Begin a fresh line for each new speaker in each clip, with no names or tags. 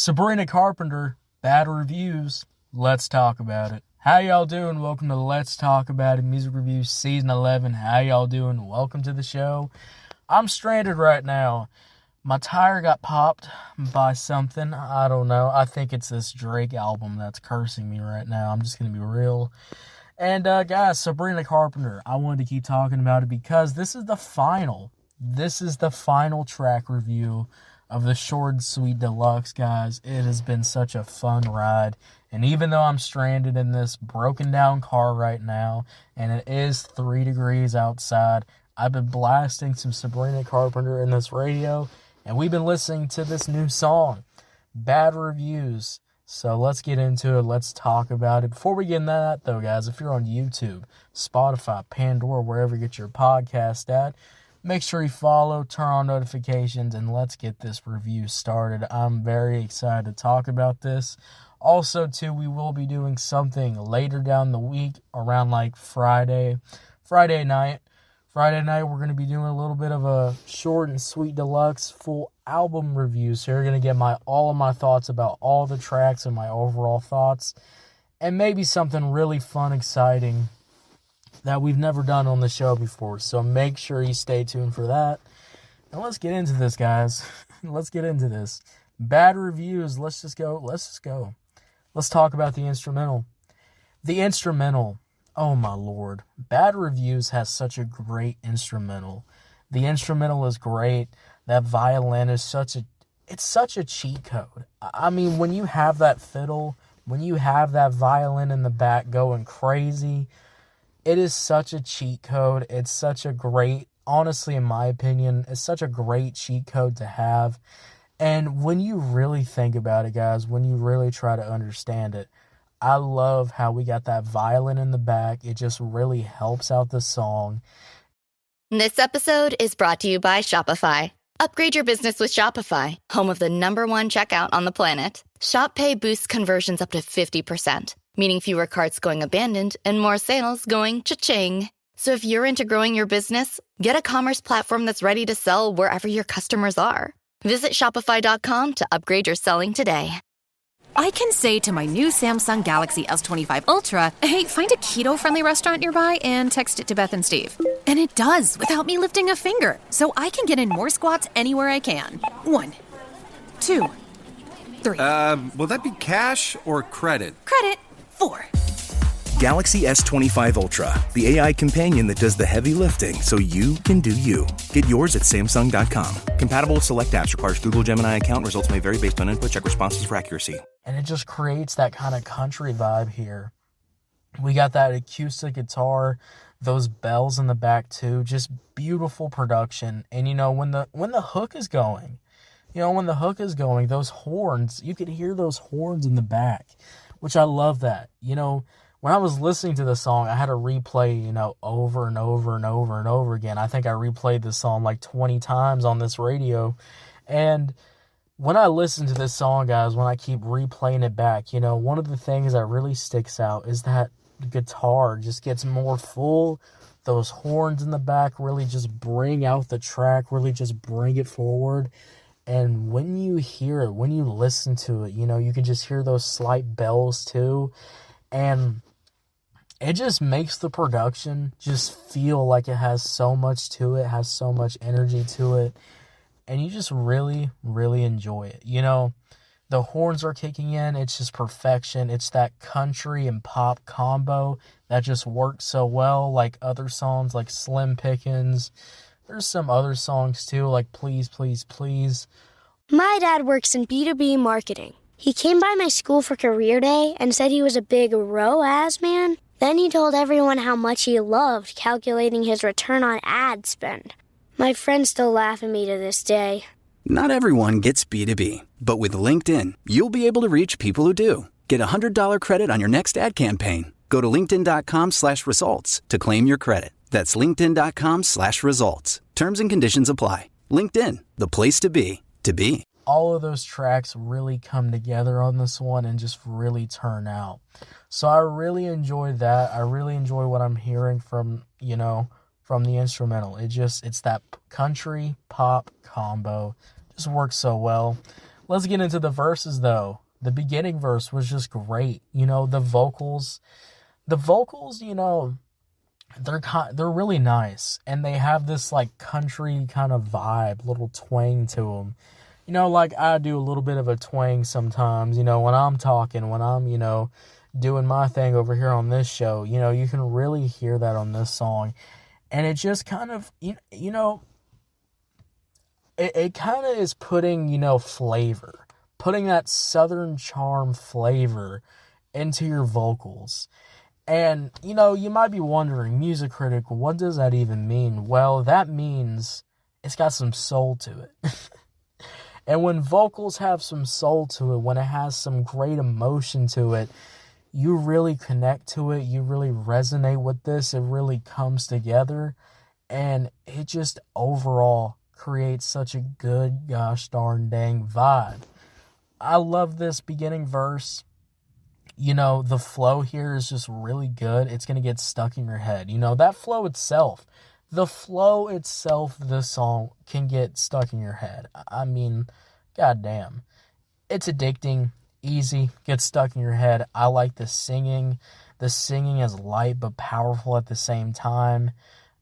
Sabrina Carpenter, bad reviews. Let's talk about it. How y'all doing? Welcome to Let's Talk About It Music Reviews Season 11. How y'all doing? Welcome to the show. I'm stranded right now. My tire got popped by something. I don't know. I think it's this Drake album that's cursing me right now. I'm just going to be real. And guys, Sabrina Carpenter, I wanted to keep talking about it because this is the final track review of the Short and Sweet Deluxe, guys. It has been such a fun ride. And even though I'm stranded in this broken down car right now, and it is 3 degrees outside, I've been blasting some Sabrina Carpenter in this radio, and we've been listening to this new song, Bad Reviews. So let's get into it. Let's talk about it. Before we get into that, though, guys, if you're on YouTube, Spotify, Pandora, wherever you get your podcast at, make sure you follow, turn on notifications, and let's get this review started. I'm very excited to talk about this. Also, too, we will be doing something later down the week around like Friday night. Friday night, we're going to be doing a little bit of a Short and Sweet Deluxe full album review. So you're going to get all of my thoughts about all the tracks and my overall thoughts. And maybe something really fun, exciting that we've never done on the show before. So make sure you stay tuned for that. And let's get into this, guys. Let's get into this. Bad Reviews. Let's just go. Let's talk about the instrumental. The instrumental. Oh my lord. Bad Reviews has such a great instrumental. The instrumental is great. That violin is such a cheat code. I mean, when you have that fiddle, when you have that violin in the back going crazy, it is such a cheat code. It's such a great, honestly, in my opinion, it's such a great cheat code to have. And when you really think about it, guys, when you really try to understand it, I love how we got that violin in the back. It just really helps out the song.
This episode is brought to you by Shopify. Upgrade your business with Shopify, home of the #1 checkout on the planet. Shop Pay boosts conversions up to 50%, meaning fewer carts going abandoned and more sales going cha-ching. So if you're into growing your business, get a commerce platform that's ready to sell wherever your customers are. Visit Shopify.com to upgrade your selling today.
I can say to my new Samsung Galaxy S25 Ultra, hey, find a keto-friendly restaurant nearby and text it to Beth and Steve. And it does, without me lifting a finger. So I can get in more squats anywhere I can. 1, 2, 3.
Will that be cash or credit?
Credit. 4.
Galaxy S25 Ultra, the AI companion that does the heavy lifting so you can do you. Get yours at Samsung.com. Compatible with select apps. Requires Google Gemini account. Results may vary based on input. Check responses for accuracy.
And it just creates that kind of country vibe here. We got that acoustic guitar, those bells in the back too. Just beautiful production. And you know, when the hook is going, those horns, you could hear those horns in the back, which I love that. You know, when I was listening to the song, I had to replay, over and over and over and over again. I think I replayed this song like 20 times on this radio. And when I listen to this song, guys, when I keep replaying it back, one of the things that really sticks out is that the guitar just gets more full. Those horns in the back really just bring out the track, really just bring it forward. And when you hear it, when you listen to it, you can just hear those slight bells too. And it just makes the production just feel like it has so much to it, has so much energy to it. And you just really, really enjoy it. The horns are kicking in. It's just perfection. It's that country and pop combo that just works so well, like other songs like Slim Pickens. There's some other songs too, like Please, Please, Please.
My dad works in B2B marketing. He came by my school for career day and said he was a big ROAS man. Then he told everyone how much he loved calculating his return on ad spend. My friends still laugh at me to this day.
Not everyone gets B2B, but with LinkedIn, you'll be able to reach people who do. Get a $100 credit on your next ad campaign. Go to linkedin.com/results to claim your credit. That's linkedin.com/results. Terms and conditions apply. LinkedIn, the place to be, to be.
All of those tracks really come together on this one and just really turn out. So I really enjoy that. I really enjoy what I'm hearing from the instrumental. It's that country pop combo. Just works so well. let's get into the verses, though. The beginning verse was just great. You know, the vocals, you know, they're really nice, and they have this like country kind of vibe, little twang to them. You know, like I do a little bit of a twang sometimes, you know, when I'm talking, when I'm, you know, doing my thing over here on this show. You know, you can really hear that on this song. And it just kind of, you know, it kind of is putting, you know, flavor, putting that Southern charm flavor into your vocals. And, you know, you might be wondering, music critic, what does that even mean? Well, that means it's got some soul to it. And when vocals have some soul to it, when it has some great emotion to it, you really connect to it, you really resonate with this, it really comes together, and it just overall creates such a good, gosh darn dang vibe. I love this beginning verse. You know, the flow here is just really good. It's going to get stuck in your head. You know, that flow itself, the song can get stuck in your head. I mean, goddamn. It's addicting, easy, gets stuck in your head. I like the singing. The singing is light but powerful at the same time.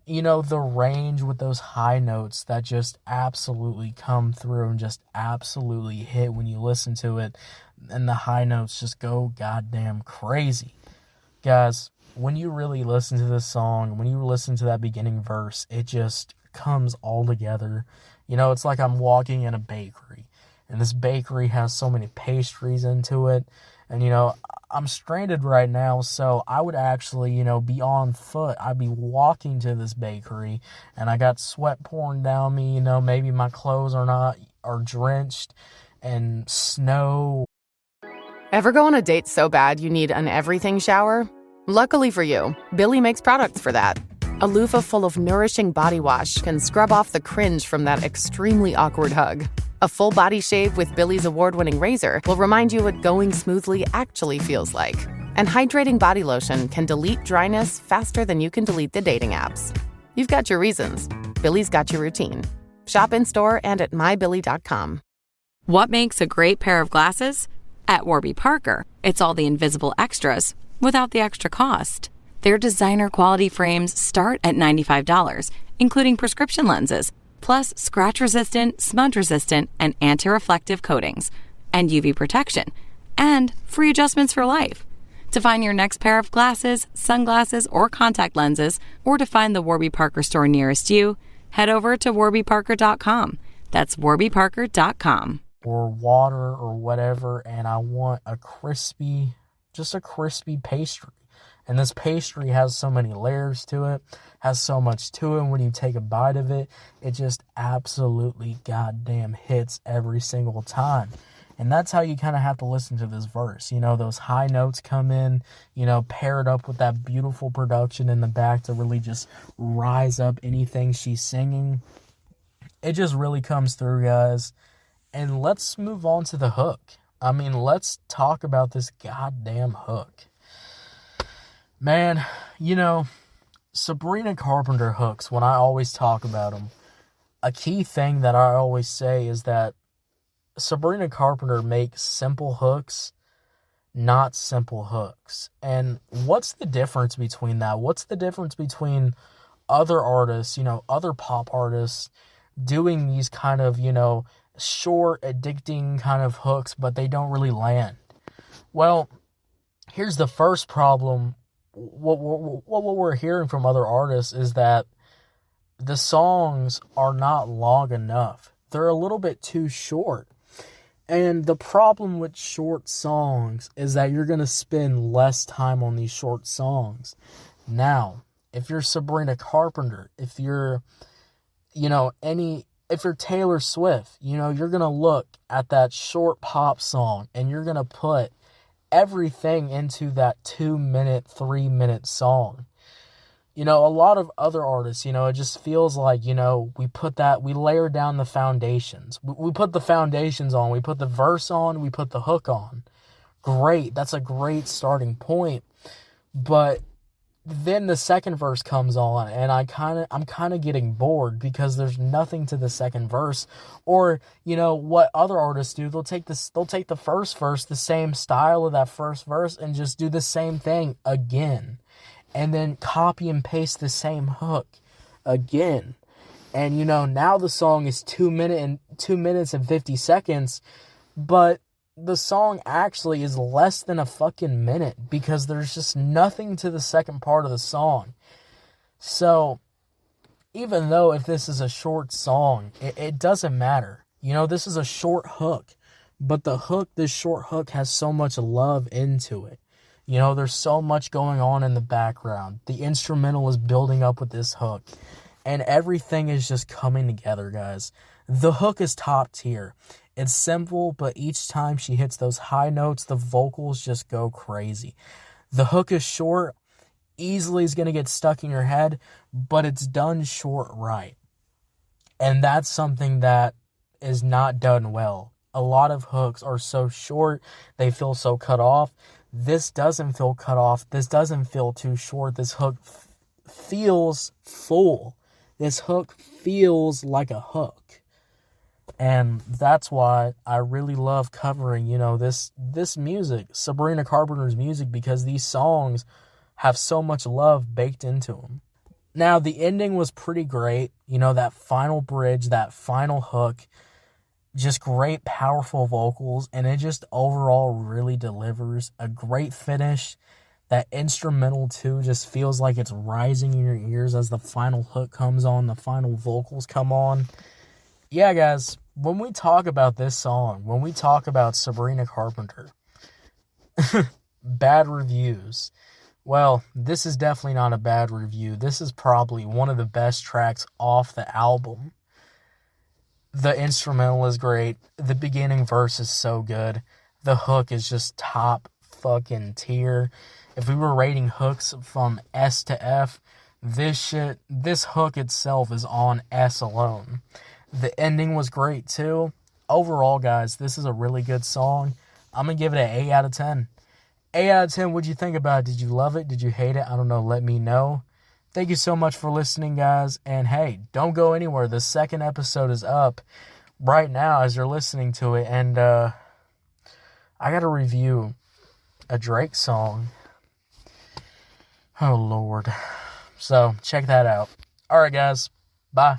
You know, the range with those high notes that just absolutely come through and just absolutely hit when you listen to it. And the high notes just go goddamn crazy. Guys, when you really listen to this song, when you listen to that beginning verse, it just comes all together. You know, it's like I'm walking in a bakery, and this bakery has so many pastries into it. And, you know, I'm stranded right now, so I would actually, you know, be on foot. I'd be walking to this bakery, and I got sweat pouring down me. You know, maybe my clothes are drenched and snow.
Ever go on a date so bad you need an everything shower? Luckily for you, Billy makes products for that. A loofah full of nourishing body wash can scrub off the cringe from that extremely awkward hug. A full body shave with Billy's award-winning razor will remind you what going smoothly actually feels like. And hydrating body lotion can delete dryness faster than you can delete the dating apps. You've got your reasons. Billy's got your routine. Shop in-store and at mybilly.com.
What makes a great pair of glasses? At Warby Parker, it's all the invisible extras without the extra cost. Their designer quality frames start at $95, including prescription lenses, plus scratch-resistant, smudge-resistant, and anti-reflective coatings, and UV protection, and free adjustments for life. To find your next pair of glasses, sunglasses, or contact lenses, or to find the Warby Parker store nearest you, head over to warbyparker.com. That's warbyparker.com.
Or water or whatever, and I want a crispy pastry. And this pastry has so many layers to it, has so much to it, and when you take a bite of it, it just absolutely goddamn hits every single time. And that's how you kind of have to listen to this verse. You know, those high notes come in, you know, paired up with that beautiful production in the back to really just rise up anything she's singing. It just really comes through, guys. And let's move on to the hook. I mean, let's talk about this goddamn hook. Man, you know, Sabrina Carpenter hooks, when I always talk about them, a key thing that I always say is that Sabrina Carpenter makes simple hooks, not simple hooks. And what's the difference between that? What's the difference between other artists, you know, other pop artists doing these kind of, you know, short, addicting kind of hooks, but they don't really land? Well, here's the first problem. What we're hearing from other artists is that the songs are not long enough. They're a little bit too short. And the problem with short songs is that you're going to spend less time on these short songs. Now, if you're Sabrina Carpenter, if you're, you know, if you're Taylor Swift, you know, you're going to look at that short pop song and you're going to put everything into that 2-minute, 3-minute song. You know, a lot of other artists, you know, it just feels like, you know, we layer down the foundations. We put the foundations on, we put the verse on, we put the hook on. Great, that's a great starting point. But then the second verse comes on, and I'm kind of getting bored because there's nothing to the second verse. Or, you know, what other artists do, they'll take the first verse, the same style of that first verse, and just do the same thing again, and then copy and paste the same hook again. And, you know, now the song is 2 minutes and 50 seconds, but the song actually is less than a fucking minute because there's just nothing to the second part of the song. So, even though if this is a short song, it doesn't matter. You know, this is a short hook, but this short hook has so much love into it. You know, there's so much going on in the background. The instrumental is building up with this hook, and everything is just coming together, guys. The hook is top tier. It's simple, but each time she hits those high notes, the vocals just go crazy. The hook is short, easily is going to get stuck in your head, but it's done short right. And that's something that is not done well. A lot of hooks are so short, they feel so cut off. This doesn't feel cut off. This doesn't feel too short. This hook feels full. This hook feels like a hook. And that's why I really love covering, you know, this music, Sabrina Carpenter's music, because these songs have so much love baked into them. Now, the ending was pretty great. You know, that final bridge, that final hook, just great, powerful vocals, and it just overall really delivers a great finish. That instrumental, too, just feels like it's rising in your ears as the final hook comes on, the final vocals come on. Yeah, guys, when we talk about this song, when we talk about Sabrina Carpenter, bad reviews, well, this is definitely not a bad review. This is probably one of the best tracks off the album. The instrumental is great. The beginning verse is so good. The hook is just top fucking tier. If we were rating hooks from S to F, this hook itself is on S alone. The ending was great, too. Overall, guys, this is a really good song. I'm going to give it an 8 out of 10. 8 out of 10, what'd you think about it? Did you love it? Did you hate it? I don't know. Let me know. Thank you so much for listening, guys. And, hey, don't go anywhere. The second episode is up right now as you're listening to it. And I got to review a Drake song. Oh, Lord. So, check that out. All right, guys. Bye.